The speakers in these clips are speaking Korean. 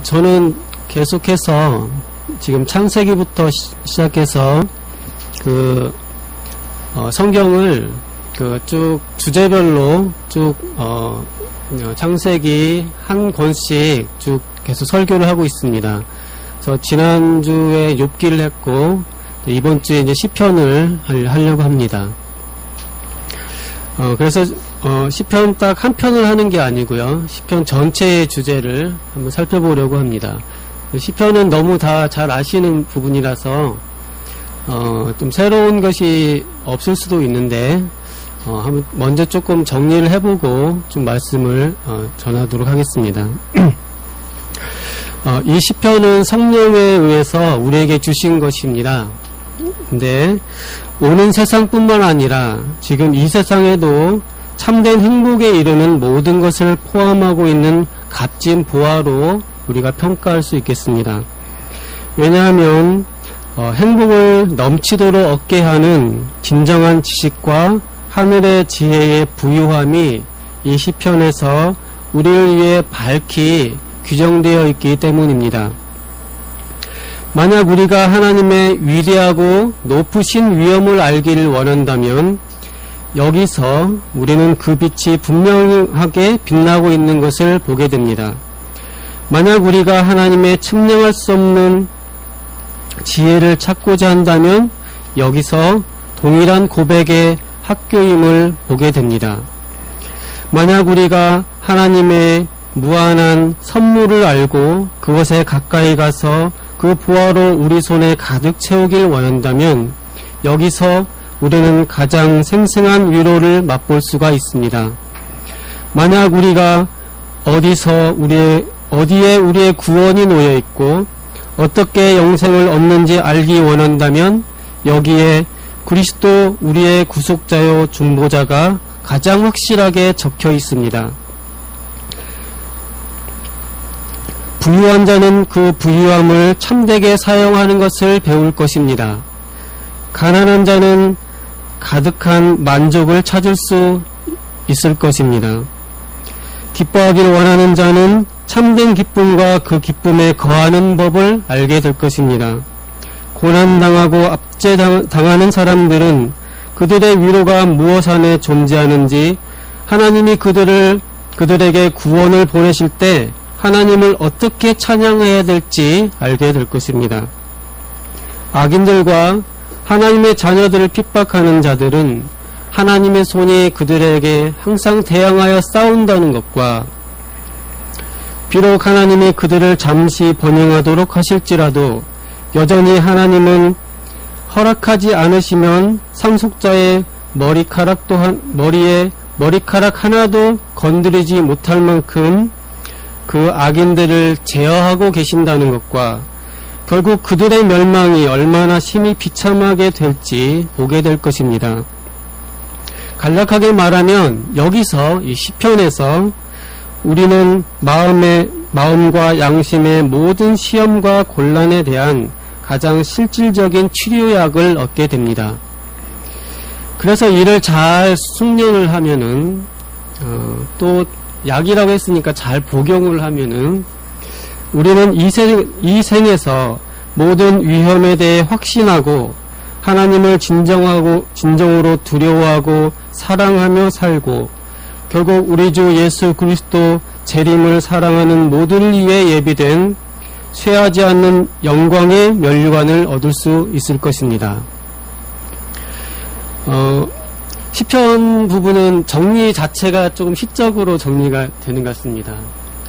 저는 계속해서 지금 창세기부터 시작해서 성경을 쭉 주제별로 쭉 창세기 한 권씩 쭉 계속 설교를 하고 있습니다. 그래서 지난주에 욥기를 했고 이번 주에 이제 시편을 하려고 합니다. 그래서 시편 딱 한 편을 하는 게 아니고요. 시편 전체의 주제를 한번 살펴보려고 합니다. 시편은 너무 다 잘 아시는 부분이라서 좀 새로운 것이 없을 수도 있는데 한번 먼저 조금 정리를 해보고 좀 말씀을 전하도록 하겠습니다. 이 시편은 성령에 의해서 우리에게 주신 것입니다. 근데 오는 세상뿐만 아니라 지금 이 세상에도 참된 행복에 이르는 모든 것을 포함하고 있는 값진 보화로 우리가 평가할 수 있겠습니다. 왜냐하면 행복을 넘치도록 얻게 하는 진정한 지식과 하늘의 지혜의 부유함이 이 시편에서 우리를 위해 밝히 규정되어 있기 때문입니다. 만약 우리가 하나님의 위대하고 높으신 위엄을 알기를 원한다면 여기서 우리는 그 빛이 분명하게 빛나고 있는 것을 보게 됩니다. 만약 우리가 하나님의 측량할 수 없는 지혜를 찾고자 한다면 여기서 동일한 고백의 학교임을 보게 됩니다. 만약 우리가 하나님의 무한한 선물을 알고 그것에 가까이 가서 그 보화로 우리 손에 가득 채우길 원한다면 여기서 우리는 가장 생생한 위로를 맛볼 수가 있습니다. 만약 우리가 어디에 우리의 구원이 놓여 있고 어떻게 영생을 얻는지 알기 원한다면 여기에 그리스도 우리의 구속자요 중보자가 가장 확실하게 적혀 있습니다. 부유한 자는 그 부유함을 참되게 사용하는 것을 배울 것입니다. 가난한 자는 가득한 만족을 찾을 수 있을 것입니다. 기뻐하길 원하는 자는 참된 기쁨과 그 기쁨에 거하는 법을 알게 될 것입니다. 고난당하고 압제당하는 사람들은 그들의 위로가 무엇 안에 존재하는지 하나님이 그들에게 구원을 보내실 때 하나님을 어떻게 찬양해야 될지 알게 될 것입니다. 악인들과 하나님의 자녀들을 핍박하는 자들은 하나님의 손이 그들에게 항상 대항하여 싸운다는 것과 비록 하나님이 그들을 잠시 번영하도록 하실지라도 여전히 하나님은 허락하지 않으시면 상속자의 머리에 머리카락 하나도 건드리지 못할 만큼 그 악인들을 제어하고 계신다는 것과 결국 그들의 멸망이 얼마나 심히 비참하게 될지 보게 될 것입니다. 간략하게 말하면 여기서 이 시편에서 우리는 마음과 양심의 모든 시험과 곤란에 대한 가장 실질적인 치료약을 얻게 됩니다. 그래서 이를 잘 숙련을 하면은 또 약이라고 했으니까 잘 복용을 하면은 우리는 이 생에서 모든 위험에 대해 확신하고 하나님을 진정으로 두려워하고 사랑하며 살고 결국 우리 주 예수 그리스도 재림을 사랑하는 모두를 위해 예비된 쇠하지 않는 영광의 면류관을 얻을 수 있을 것입니다. 시편 부분은 정리 자체가 조금 시적으로 정리가 되는 것 같습니다.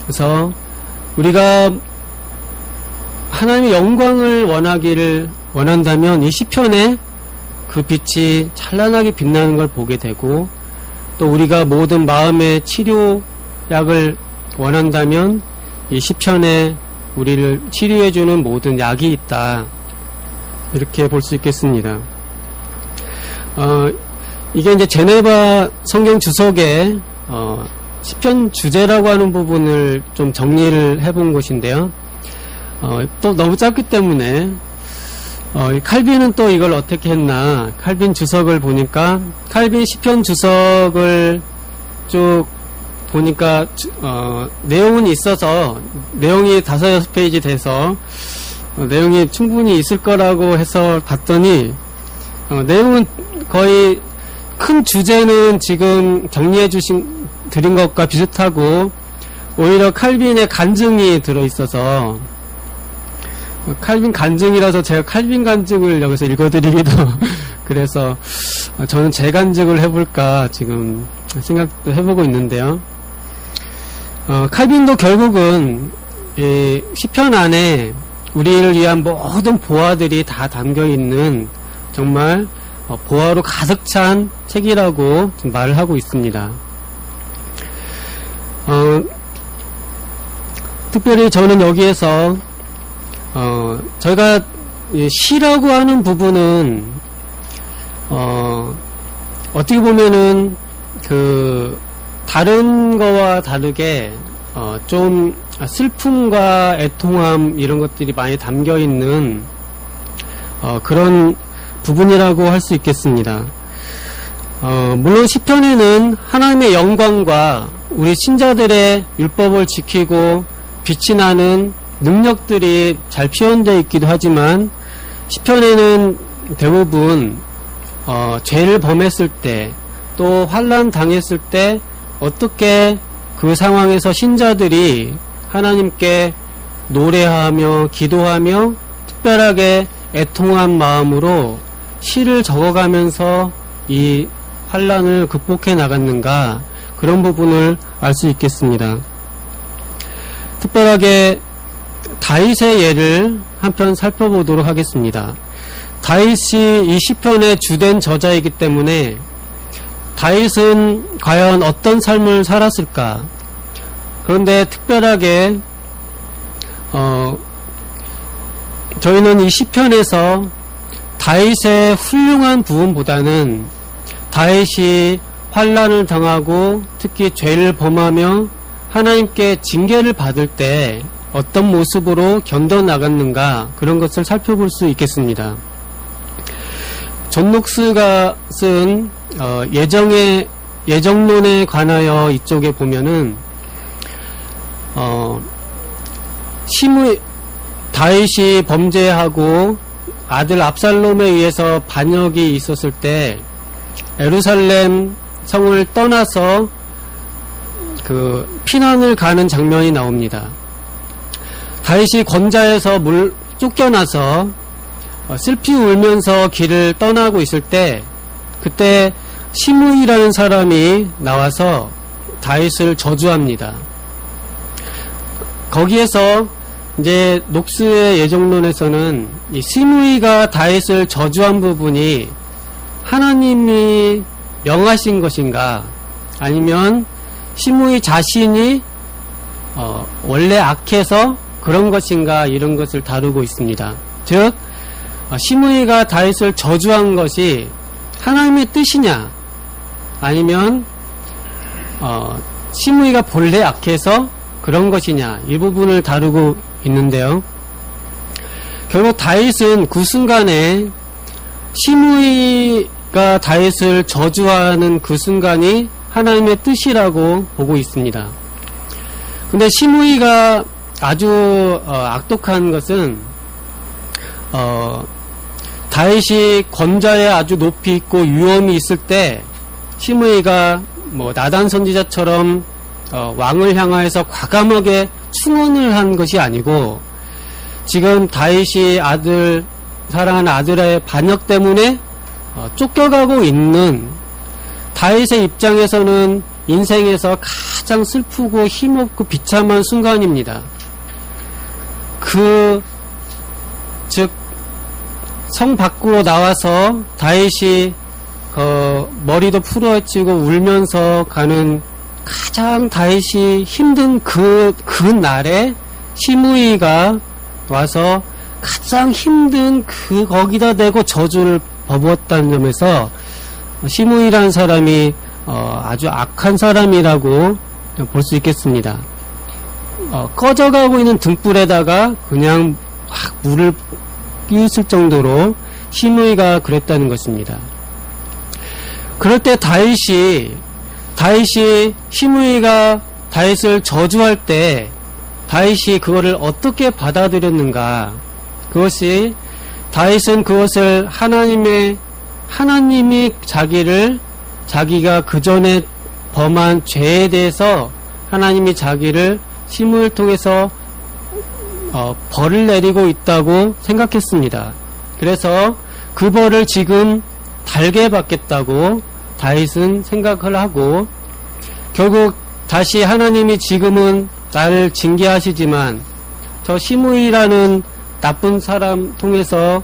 그래서 우리가 하나님의 영광을 원한다면 이 시편에 그 빛이 찬란하게 빛나는 걸 보게 되고 또 우리가 모든 마음의 치료약을 원한다면 이 시편에 우리를 치료해주는 모든 약이 있다. 이렇게 볼 수 있겠습니다. 이게 이제 제네바 성경 주석에 시편 주제라고 하는 부분을 좀 정리를 해본 것인데요. 또 너무 짧기 때문에 칼빈은 또 이걸 어떻게 했나, 칼빈 주석을 보니까 칼빈 시편 주석을 쭉 보니까 내용은 있어서 내용이 5-6페이지 돼서 내용이 충분히 있을 거라고 해서 봤더니 내용은 거의 큰 주제는 지금 정리해 드린 것과 비슷하고 오히려 칼빈의 간증이 들어있어서 칼빈 간증이라서 제가 칼빈 간증을 여기서 읽어드리기도 그래서 저는 제 간증을 해볼까 지금 생각도 해보고 있는데요. 칼빈도 결국은 이 시편 안에 우리를 위한 모든 보화들이 다 담겨있는 정말 보화로 가득 찬 책이라고 말을 하고 있습니다. 특별히 저는 여기에서 저희가 시라고 하는 부분은 어떻게 보면은 다른 거와 다르게 좀 슬픔과 애통함 이런 것들이 많이 담겨 있는 그런 부분이라고 할 수 있겠습니다. 물론 시편에는 하나님의 영광과 우리 신자들의 율법을 지키고 빛이 나는 능력들이 잘 표현되어 있기도 하지만 시편에는 대부분 죄를 범했을 때 또 환난 당했을 때 어떻게 그 상황에서 신자들이 하나님께 노래하며 기도하며 특별하게 애통한 마음으로 시를 적어가면서 이 환난을 극복해 나갔는가 그런 부분을 알 수 있겠습니다. 특별하게 다윗의 예를 한편 살펴보도록 하겠습니다. 다윗이 이 시편의 주된 저자이기 때문에 다윗은 과연 어떤 삶을 살았을까? 그런데 특별하게 저희는 이 시편에서 다윗의 훌륭한 부분보다는 다윗이 환난을 당하고 특히 죄를 범하며 하나님께 징계를 받을 때 어떤 모습으로 견뎌나갔는가 그런 것을 살펴볼 수 있겠습니다. 존 녹스가 쓴 예정론에 관하여 이쪽에 보면은 다윗이 범죄하고 아들 압살롬에 의해서 반역이 있었을 때 예루살렘 성을 떠나서 피난을 가는 장면이 나옵니다. 다윗이 권자에서 쫓겨나서 슬피 울면서 길을 떠나고 있을 때 그때 시므이라는 사람이 나와서 다윗을 저주합니다. 거기에서 이제 녹스의 예정론에서는 이 시므이가 다윗을 저주한 부분이 하나님이 명하신 것인가 아니면 시므이 자신이 원래 악해서 그런 것인가 이런 것을 다루고 있습니다. 즉 시므이가 다윗을 저주한 것이 하나님의 뜻이냐 아니면 시므이가 본래 악해서 그런 것이냐 이 부분을 다루고 있는데요. 결국 다윗은 그 순간에 시므이가 다윗을 저주하는 그 순간이 하나님의 뜻이라고 보고 있습니다. 근데 시므이가 아주 악독한 것은 다윗이 권좌에 아주 높이 있고 위엄이 있을 때 시므이가 나단 선지자처럼 왕을 향하여서 과감하게 충언을 한 것이 아니고 지금 다윗이 사랑하는 아들의 반역 때문에 쫓겨가고 있는 다윗의 입장에서는 인생에서 가장 슬프고 힘없고 비참한 순간입니다. 즉 성 밖으로 나와서 다윗이 머리도 풀어헤치고 울면서 가는 가장 다윗이 힘든 그 날에 시므이가 와서 가장 힘든 거기다 대고 저주를 퍼부었다는 점에서 시므이라는 사람이 아주 악한 사람이라고 볼 수 있겠습니다. 꺼져가고 있는 등불에다가 그냥 막 물을 끼웠을 정도로 시므이가 그랬다는 것입니다. 그럴 때 다윗이 시므이가 다윗을 저주할 때 다윗이 그거를 어떻게 받아들였는가? 그것이 다윗은 그것을 하나님이 자기가 그 전에 범한 죄에 대해서 하나님이 자기를 시므이를 통해서 벌을 내리고 있다고 생각했습니다. 그래서 그 벌을 지금 달게 받겠다고 다윗은 생각을 하고, 결국 다시 하나님이 지금은 나를 징계하시지만 저 시므이라는 나쁜 사람 통해서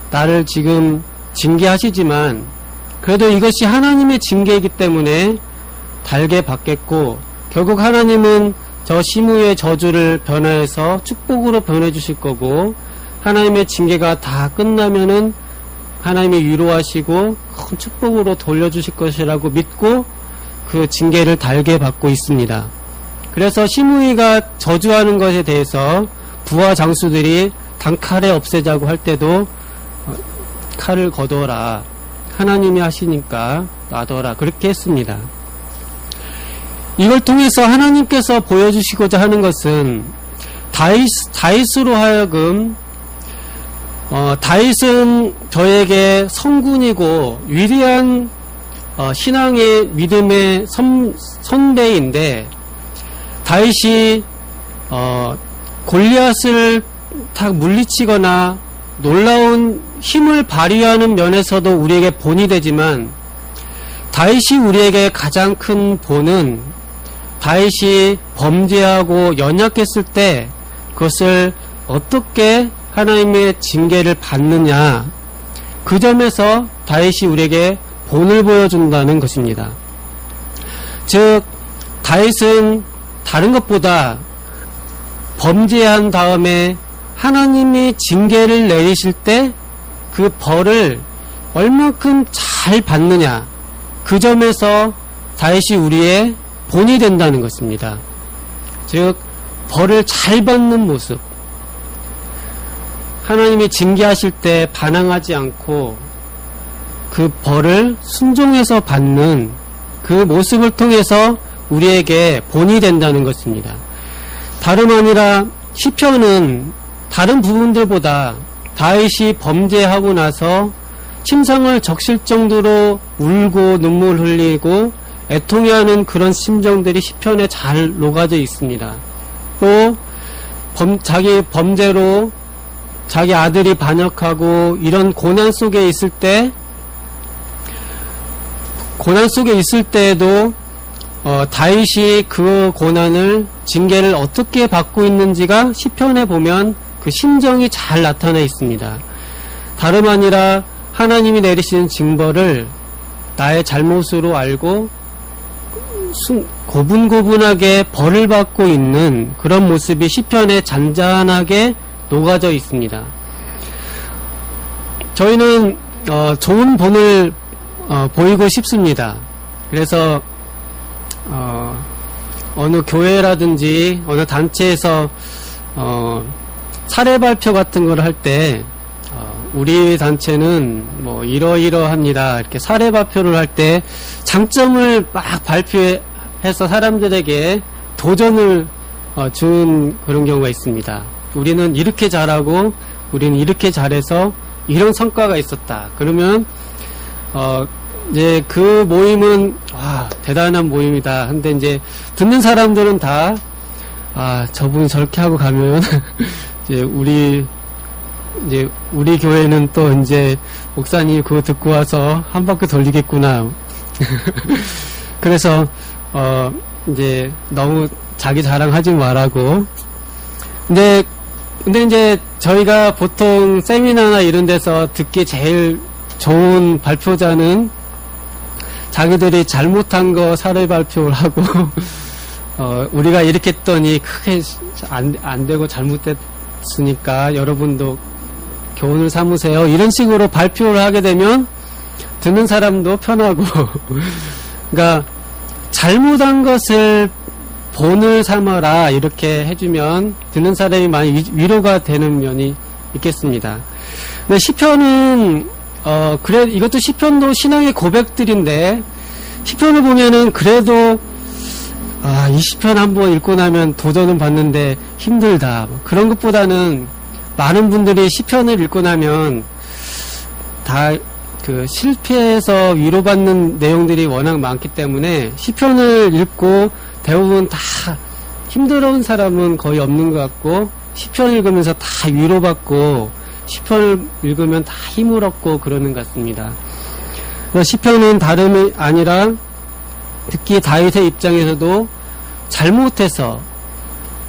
나를 지금 징계하시지만 그래도 이것이 하나님의 징계이기 때문에 달게 받겠고, 결국 하나님은 저 시므이의 저주를 변화해서 축복으로 변해 주실 거고, 하나님의 징계가 다 끝나면은 하나님이 위로하시고 큰 축복으로 돌려주실 것이라고 믿고 그 징계를 달게 받고 있습니다. 그래서 시므이가 저주하는 것에 대해서 부하 장수들이 단칼에 없애자고 할 때도 칼을 거둬라, 하나님이 하시니까 놔둬라, 그렇게 했습니다. 이걸 통해서 하나님께서 보여주시고자 하는 것은 다윗으로 하여금 다윗은 저에게 성군이고 위대한 신앙의 믿음의 선배인데, 다윗이 골리앗을 다 물리치거나 놀라운 힘을 발휘하는 면에서도 우리에게 본이 되지만, 다윗이 우리에게 가장 큰 본은 다윗이 범죄하고 연약했을 때 그것을 어떻게 하나님의 징계를 받느냐, 그 점에서 다윗이 우리에게 본을 보여준다는 것입니다. 즉 다윗은 다른 것보다 범죄한 다음에 하나님이 징계를 내리실 때 그 벌을 얼만큼 잘 받느냐, 그 점에서 다윗이 우리의 본이 된다는 것입니다. 즉 벌을 잘 받는 모습, 하나님이 징계하실 때 반항하지 않고 그 벌을 순종해서 받는 그 모습을 통해서 우리에게 본이 된다는 것입니다. 다름 아니라 시편은 다른 부분들보다 다윗이 범죄하고 나서 침상을 적실 정도로 울고 눈물 흘리고 애통해하는 그런 심정들이 시편에 잘 녹아져 있습니다. 또 자기 범죄로 자기 아들이 반역하고 이런 고난 속에 있을 때에도 다윗이 그 고난을, 징계를 어떻게 받고 있는지가 시편에 보면 그 심정이 잘 나타나 있습니다. 다름 아니라 하나님이 내리시는 징벌을 나의 잘못으로 알고 고분고분하게 벌을 받고 있는 그런 모습이 시편에 잔잔하게 녹아져 있습니다. 저희는 좋은 본을 보이고 싶습니다. 그래서 어느 교회라든지 어느 단체에서 사례 발표 같은 걸 할 때 우리 단체는 뭐 이러이러합니다, 이렇게 사례 발표를 할 때 장점을 막 발표해서 사람들에게 도전을 준 그런 경우가 있습니다. 우리는 이렇게 잘하고 우리는 이렇게 잘해서 이런 성과가 있었다. 그러면 이제 그 모임은 대단한 모임이다. 근데 이제 듣는 사람들은 다 저분이 저렇게 하고 가면 이제 우리 교회는 또 이제 목사님 그거 듣고 와서 한 바퀴 돌리겠구나. 그래서 이제 너무 자기 자랑하지 말라고. 근데 이제 저희가 보통 세미나나 이런 데서 듣기 제일 좋은 발표자는 자기들이 잘못한 거 사례 발표를 하고 우리가 이렇게 했더니 크게 안 되고 잘못됐으니까 여러분도 교훈을 삼으세요, 이런 식으로 발표를 하게 되면 듣는 사람도 편하고 그러니까 잘못한 것을 본을 삼아라 이렇게 해주면 듣는 사람이 많이 위로가 되는 면이 있겠습니다. 근데 시편은 그래, 이것도 시편도 신앙의 고백들인데, 시편을 보면은 그래도 이 시편 한번 읽고 나면 도전은 받는데 힘들다. 그런 것보다는 많은 분들이 시편을 읽고 나면 다 그 실패해서 위로받는 내용들이 워낙 많기 때문에 시편을 읽고 대부분 다 힘들어온 사람은 거의 없는 것 같고, 시편 읽으면서 다 위로받고 시편을 읽으면 다 힘을 얻고 그러는 것 같습니다. 시편은 다름이 아니라 특히 다윗의 입장에서도 잘못해서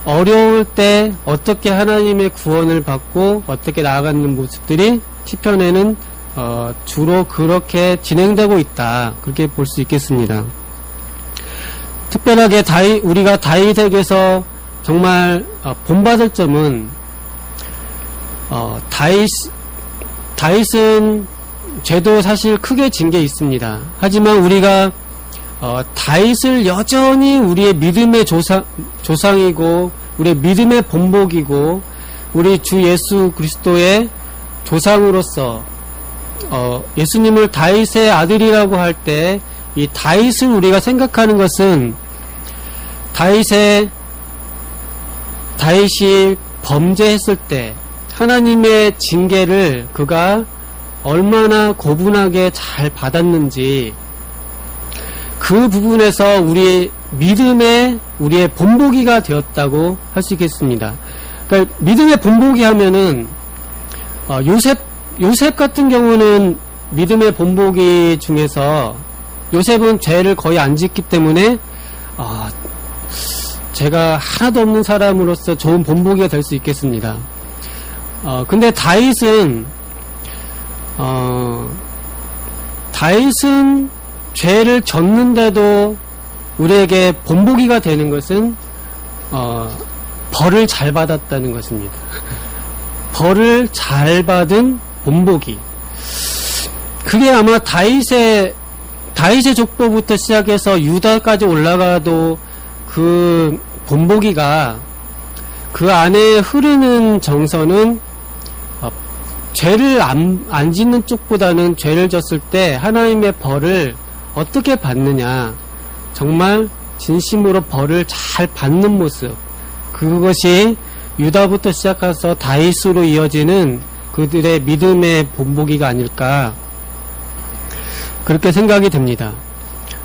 어려울 때 어떻게 하나님의 구원을 받고 어떻게 나아가는 모습들이 시편에는 주로 그렇게 진행되고 있다, 그렇게 볼 수 있겠습니다. 특별하게 우리가 다윗에게서 정말 본받을 점은 다윗은 죄도 사실 크게 진 게 있습니다. 하지만 우리가 다윗을 여전히 우리의 믿음의 조상이고 우리의 믿음의 본보기고 우리 주 예수 그리스도의 조상으로서 예수님을 다윗의 아들이라고 할 때 이 다윗을 우리가 생각하는 것은 다윗이 범죄했을 때 하나님의 징계를 그가 얼마나 고분하게 잘 받았는지, 그 부분에서 우리의 믿음의 우리의 본보기가 되었다고 할 수 있겠습니다. 그러니까 믿음의 본보기 하면은 요셉 같은 경우는 믿음의 본보기 중에서 요셉은 죄를 거의 안 짓기 때문에 죄가 하나도 없는 사람으로서 좋은 본보기가 될 수 있겠습니다. 근데 다윗은 죄를 졌는데도 우리에게 본보기가 되는 것은 벌을 잘 받았다는 것입니다. 벌을 잘 받은 본보기. 그게 아마 다윗의 족보부터 시작해서 유다까지 올라가도 그 본보기가, 그 안에 흐르는 정서는 죄를 안 짓는 쪽보다는 죄를 졌을 때 하나님의 벌을 어떻게 받느냐, 정말 진심으로 벌을 잘 받는 모습, 그것이 유다부터 시작해서 다윗으로 이어지는 그들의 믿음의 본보기가 아닐까, 그렇게 생각이 됩니다.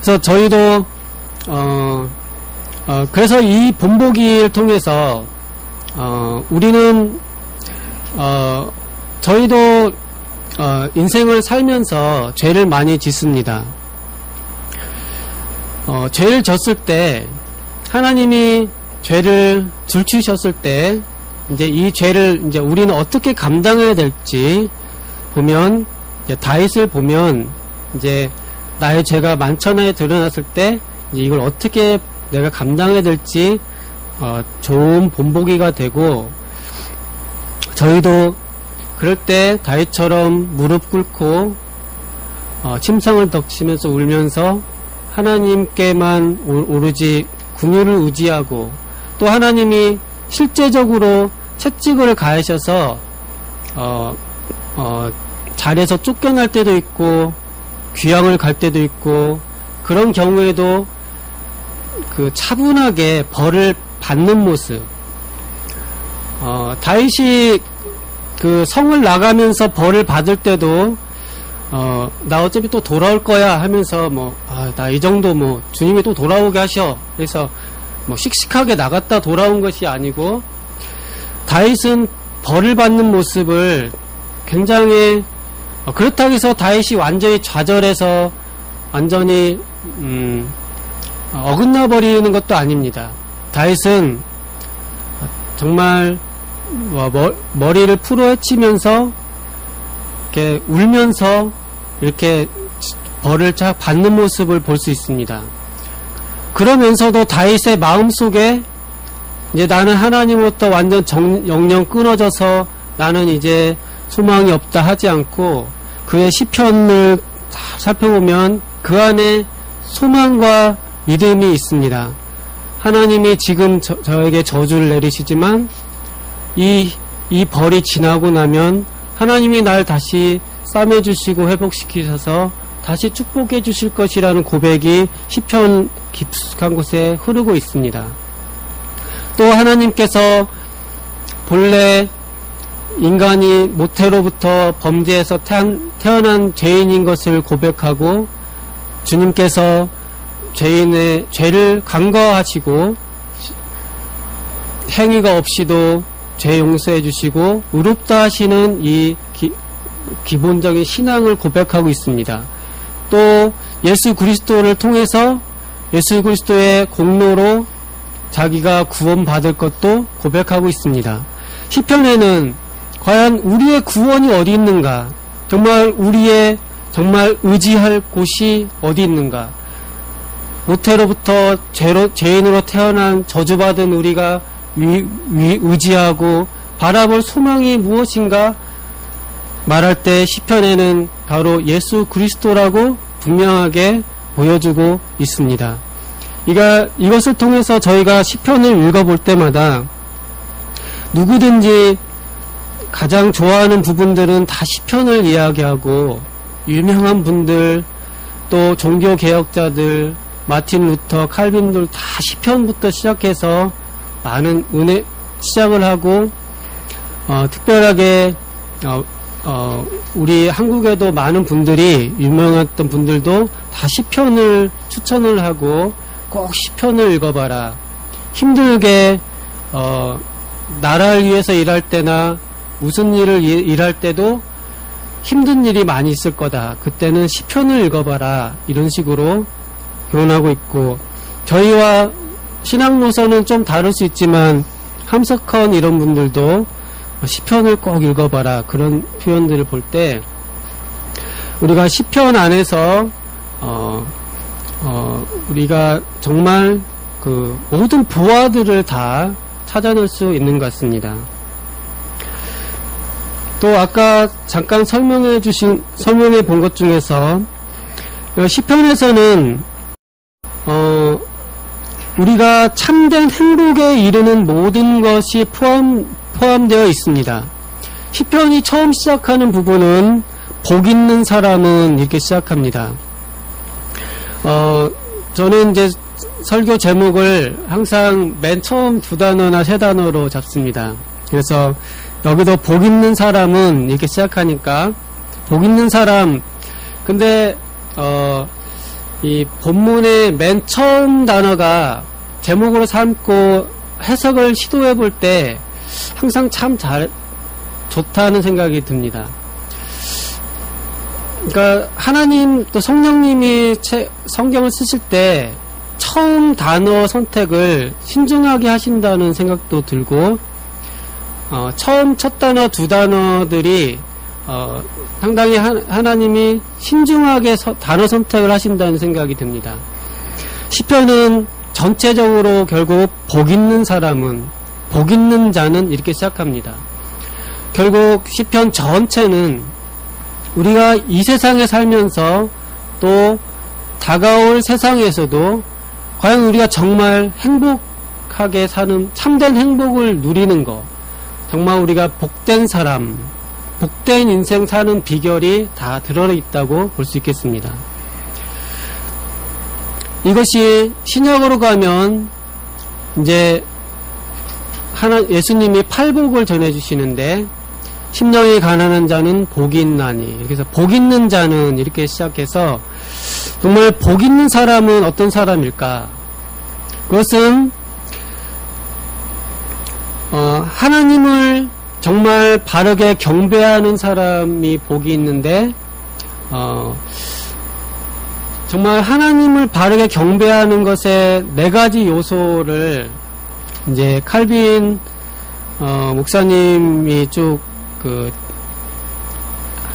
그래서 저희도 그래서 이 본보기를 통해서 우리는 저희도 인생을 살면서 죄를 많이 짓습니다. 죄를 졌을 때 하나님이 죄를 들추셨을 때 이제 이 죄를 이제 우리는 어떻게 감당해야 될지 보면, 이제 다윗을 보면 이제 나의 죄가 만천하에 드러났을 때 이제 이걸 어떻게 내가 감당해야 될지 좋은 본보기가 되고, 저희도 그럴 때 다윗처럼 무릎 꿇고 침상을 덮치면서 울면서 하나님께만 오로지 긍휼을 의지하고, 또 하나님이 실제적으로 채찍을 가하셔서 자리에서 쫓겨날 때도 있고 귀양을 갈 때도 있고, 그런 경우에도 그 차분하게 벌을 받는 모습. 다윗이 그 성을 나가면서 벌을 받을 때도 나 어차피 또 돌아올 거야 하면서 나 이 정도 주님이 또 돌아오게 하셔, 그래서 씩씩하게 나갔다 돌아온 것이 아니고, 다윗은 벌을 받는 모습을 굉장히 그렇다고 해서 다윗이 완전히 좌절해서 완전히 어긋나 버리는 것도 아닙니다. 다윗은 정말 머리를 풀어헤치면서 이렇게 울면서 이렇게 벌을 쫙 받는 모습을 볼 수 있습니다. 그러면서도 다윗의 마음속에 이제 나는 하나님으로부터 완전 영영 끊어져서 나는 이제 소망이 없다 하지 않고, 그의 시편을 살펴보면 그 안에 소망과 믿음이 있습니다. 하나님이 지금 저에게 저주를 내리시지만 이 벌이 지나고 나면 하나님이 날 다시 싸매주시고 회복시키셔서 다시 축복해 주실 것이라는 고백이 시편 깊숙한 곳에 흐르고 있습니다. 또 하나님께서 본래 인간이 모태로부터 범죄에서 태어난 죄인인 것을 고백하고 주님께서 죄인의 죄를 간과하시고 행위가 없이도 죄 용서해 주시고 의롭다 하시는 이 기본적인 신앙을 고백하고 있습니다. 또 예수 그리스도를 통해서 예수 그리스도의 공로로 자기가 구원받을 것도 고백하고 있습니다. 시편에는 과연 우리의 구원이 어디 있는가? 정말 의지할 곳이 어디 있는가? 모태로부터 죄인으로 태어난 저주받은 우리가 의지하고 바라볼 소망이 무엇인가 말할 때 시편에는 바로 예수 그리스도라고 분명하게 보여주고 있습니다. 이것을 통해서 저희가 시편을 읽어볼 때마다 누구든지 가장 좋아하는 부분들은 다 시편을 이야기하고 유명한 분들 또 종교개혁자들 마틴 루터, 칼빈들 다 시편부터 시작해서 많은 시작을 하고 특별하게 우리 한국에도 많은 분들이 유명했던 분들도 다 시편을 추천을 하고 꼭 시편을 읽어봐라. 힘들게 나라를 위해서 일할 때나 무슨 일을 일할 때도 힘든 일이 많이 있을 거다. 그때는 시편을 읽어봐라. 이런 식으로 교훈하고 있고 저희와 신앙 노선은 좀 다를 수 있지만 함석헌 이런 분들도 시편을 꼭 읽어봐라. 그런 표현들을 볼 때 우리가 시편 안에서 우리가 정말 그 모든 부하들을 다 찾아낼 수 있는 것 같습니다. 또 아까 잠깐 설명해 본 것 중에서 시편에서는 우리가 참된 행복에 이르는 모든 것이 포함되어 있습니다. 시편이 처음 시작하는 부분은 복 있는 사람은 이렇게 시작합니다. 저는 이제 설교 제목을 항상 맨 처음 2단어나 3단어로 잡습니다. 그래서 여기도 복 있는 사람은 이렇게 시작하니까 복 있는 사람 근데 이 본문의 맨 처음 단어가 제목으로 삼고 해석을 시도해 볼 때 항상 참 좋다는 생각이 듭니다. 그러니까 하나님 또 성령님이 성경을 쓰실 때 처음 단어 선택을 신중하게 하신다는 생각도 들고 처음 첫 단어 2단어들이 상당히 하나님이 신중하게 단어 선택을 하신다는 생각이 듭니다. 시편은 전체적으로 결국 복 있는 사람은 복 있는 자는 이렇게 시작합니다. 결국 시편 전체는 우리가 이 세상에 살면서 또 다가올 세상에서도 과연 우리가 정말 행복하게 사는 참된 행복을 누리는 것 정말 우리가 복된 사람 복된 인생 사는 비결이 다 들어있다고 볼 수 있겠습니다. 이것이 신약으로 가면 이제 예수님이 팔복을 전해주시는데 심령이 가난한 자는 복이 있나니 그래서 복 있는 자는 이렇게 시작해서 정말 복 있는 사람은 어떤 사람일까? 그것은 하나님을 정말 바르게 경배하는 사람이 복이 있는데 정말 하나님을 바르게 경배하는 것에 4가지 요소를 이제 칼빈 목사님이 쭉 그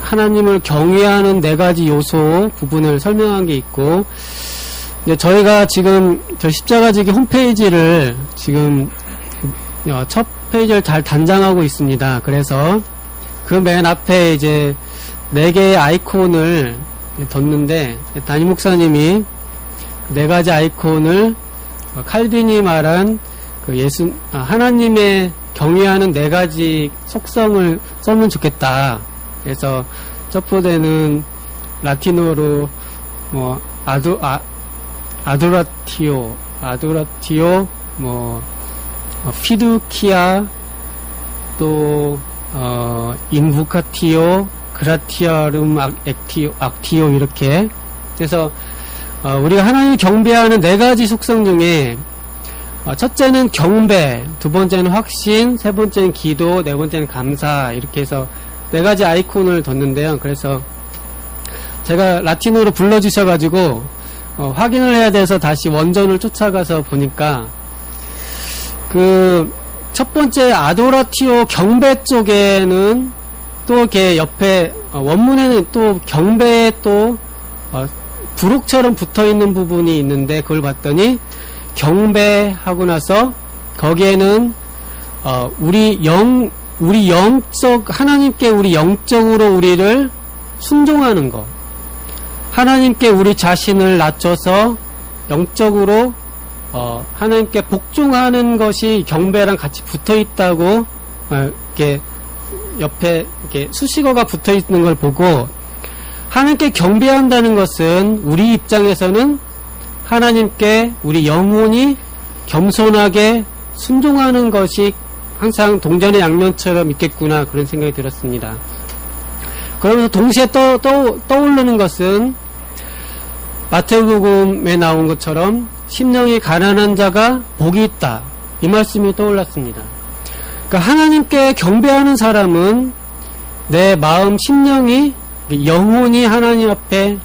하나님을 경외하는 4가지 요소 부분을 설명한 게 있고 이제 저희가 지금 저 십자가지기 홈페이지를 지금 첫 페이지를 잘 단장하고 있습니다. 그래서 그 맨 앞에 이제 4개의 아이콘을 뒀는데 담임 목사님이 4가지 아이콘을 칼빈이 말한 그 하나님의 경외하는 4가지 속성을 써면 좋겠다. 그래서 첫 번째는 라틴어로 뭐 아도라티오, 뭐 피두키아, 또 인부카티오, 그라티아름 악티오 이렇게. 그래서 우리가 하나님을 경배하는 네 가지 속성 중에 첫째는 경배, 두 번째는 확신, 세 번째는 기도, 네 번째는 감사, 이렇게 해서 네 가지 아이콘을 뒀는데요. 그래서 제가 라틴어로 불러주셔가지고 확인을 해야 돼서 다시 원전을 쫓아가서 보니까 그 첫 번째 아도라티오 경배 쪽에는 또 이렇게 옆에 원문에는 또 경배에 또 부록처럼 붙어있는 부분이 있는데, 그걸 봤더니 경배하고 나서 거기에는 우리 영적, 하나님께 우리 영적으로 우리를 순종하는 것, 하나님께 우리 자신을 낮춰서 영적으로 하나님께 복종하는 것이 경배랑 같이 붙어 있다고 이렇게 옆에 이렇게 수식어가 붙어 있는 걸 보고, 하나님께 경배한다는 것은 우리 입장에서는 하나님께 우리 영혼이 겸손하게 순종하는 것이 항상 동전의 양면처럼 있겠구나, 그런 생각이 들었습니다. 그러면서 동시에 떠오르는 것은 마태복음에 나온 것처럼 심령이 가난한 자가 복이 있다, 이 말씀이 떠올랐습니다. 그러니까 하나님께 경배하는 사람은 내 마음, 심령이, 영혼이 하나님 앞에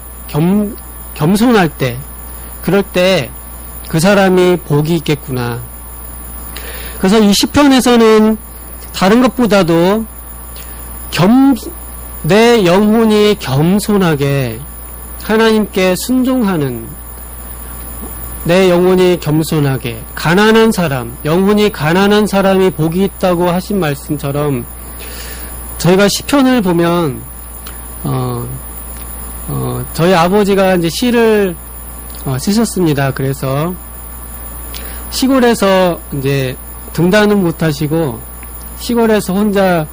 겸손할 때, 그럴 때 그 사람이 복이 있겠구나. 그래서 이 시편에서는 다른 것보다도 내 영혼이 겸손하게 하나님께 순종하는, 내 영혼이 겸손하게, 가난한 사람, 영혼이 가난한 사람이 복이 있다고 하신 말씀처럼, 저희가 시편을 보면 저희 아버지가 이제 시를 쓰셨습니다. 그래서 시골에서 이제 등단은 못하시고 시골에서 혼자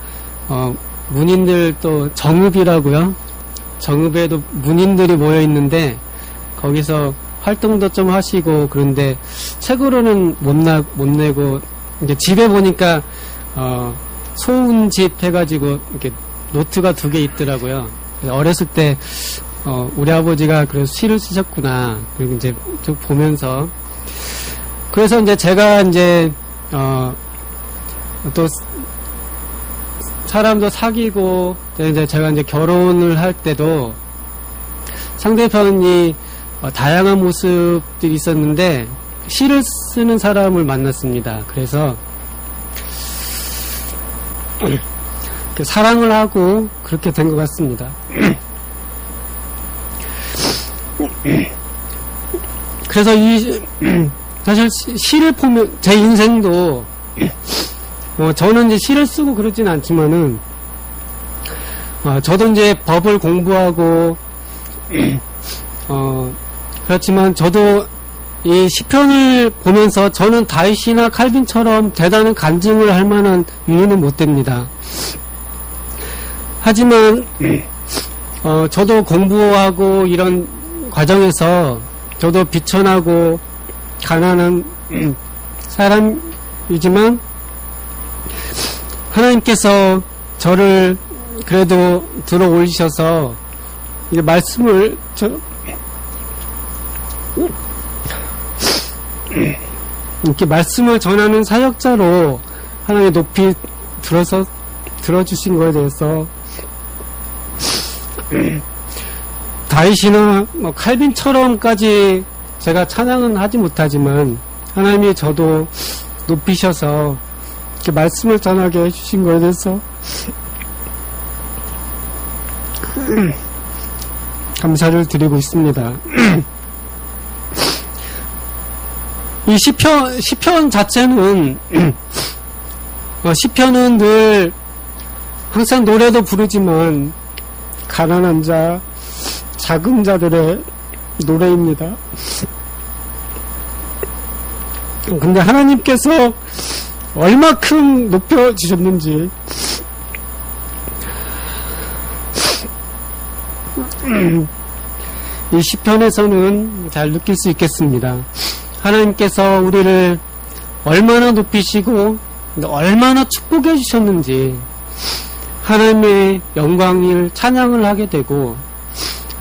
문인들, 또 정읍이라고요. 정읍에도 문인들이 모여 있는데 거기서 활동도 좀 하시고, 그런데 책으로는 못 내고, 이제 집에 보니까 소운집 해가지고 이렇게 노트가 2개 있더라고요. 어렸을 때 우리 아버지가 그래서 시를 쓰셨구나. 그리고 이제 쭉 보면서, 그래서 이제 제가 이제 또 사람도 사귀고, 이제 제가 이제 결혼을 할 때도 상대편이 다양한 모습들이 있었는데 시를 쓰는 사람을 만났습니다. 그래서 사랑을 하고 그렇게 된 것 같습니다. 그래서 사실 시를 보면 제 인생도 저는 이제 시를 쓰고 그러진 않지만은 저도 이제 법을 공부하고 그렇지만 저도 이 시편을 보면서 저는 다윗이나 칼빈처럼 대단한 간증을 할 만한 인물은 못 됩니다. 하지만 저도 공부하고 이런 과정에서 저도 비천하고 가난한 사람이지만 하나님께서 저를 그래도 들어 올리셔서 말씀을 이렇게 말씀을 전하는 사역자로 하나님 높이 들어주신 거에 대해서 다윗이나 칼빈처럼까지 제가 찬양은 하지 못하지만 하나님이 저도 높이셔서 이렇게 말씀을 전하게 해주신 거에 대해서 감사를 드리고 있습니다. 이 시편 자체는 시편은 늘 항상 노래도 부르지만 가난한 자, 작은 자들의 노래입니다. 근데 하나님께서 얼마큼 높여주셨는지 이 시편에서는 잘 느낄 수 있겠습니다. 하나님께서 우리를 얼마나 높이시고 얼마나 축복해 주셨는지 하나님의 영광을 찬양을 하게 되고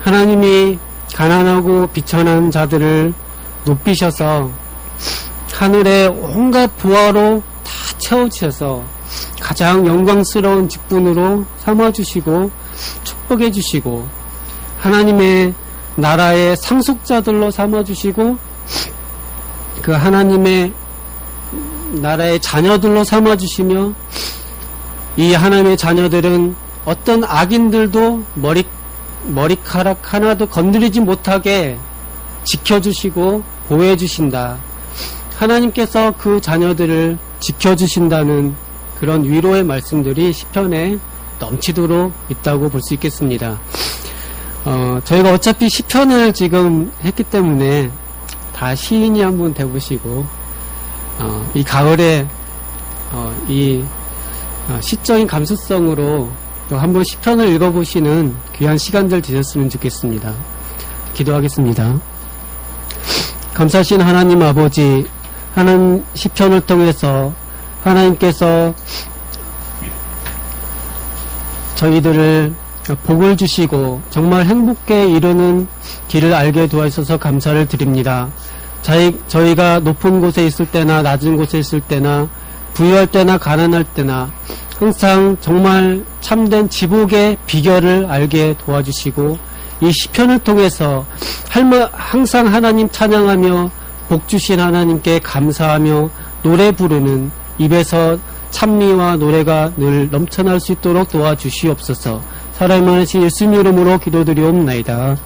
하나님이 가난하고 비천한 자들을 높이셔서 하늘의 온갖 부하로 다 채워주셔서 가장 영광스러운 직분으로 삼아주시고 축복해 주시고 하나님의 나라의 상속자들로 삼아주시고 그 하나님의 나라의 자녀들로 삼아주시며 이 하나님의 자녀들은 어떤 악인들도 머리카락 하나도 건드리지 못하게 지켜주시고 보호해주신다. 하나님께서 그 자녀들을 지켜주신다는 그런 위로의 말씀들이 시편에 넘치도록 있다고 볼 수 있겠습니다. 저희가 어차피 시편을 지금 했기 때문에 다 시인이 한번 돼보시고 이 가을에 이 시적인 감수성으로 또 한번 시편을 읽어보시는 귀한 시간들 되셨으면 좋겠습니다. 기도하겠습니다. 감사하신 하나님 아버지, 하나님 시편을 통해서 하나님께서 저희들을 복을 주시고 정말 행복에 이르는 길을 알게 도와주셔서 감사를 드립니다. 저희가 높은 곳에 있을 때나 낮은 곳에 있을 때나 부유할 때나 가난할 때나 항상 정말 참된 지복의 비결을 알게 도와주시고 이 시편을 통해서 항상 하나님 찬양하며 복 주신 하나님께 감사하며 노래 부르는 입에서 찬미와 노래가 늘 넘쳐날 수 있도록 도와주시옵소서. 살아있는 예수님 이름으로 기도드리옵나이다.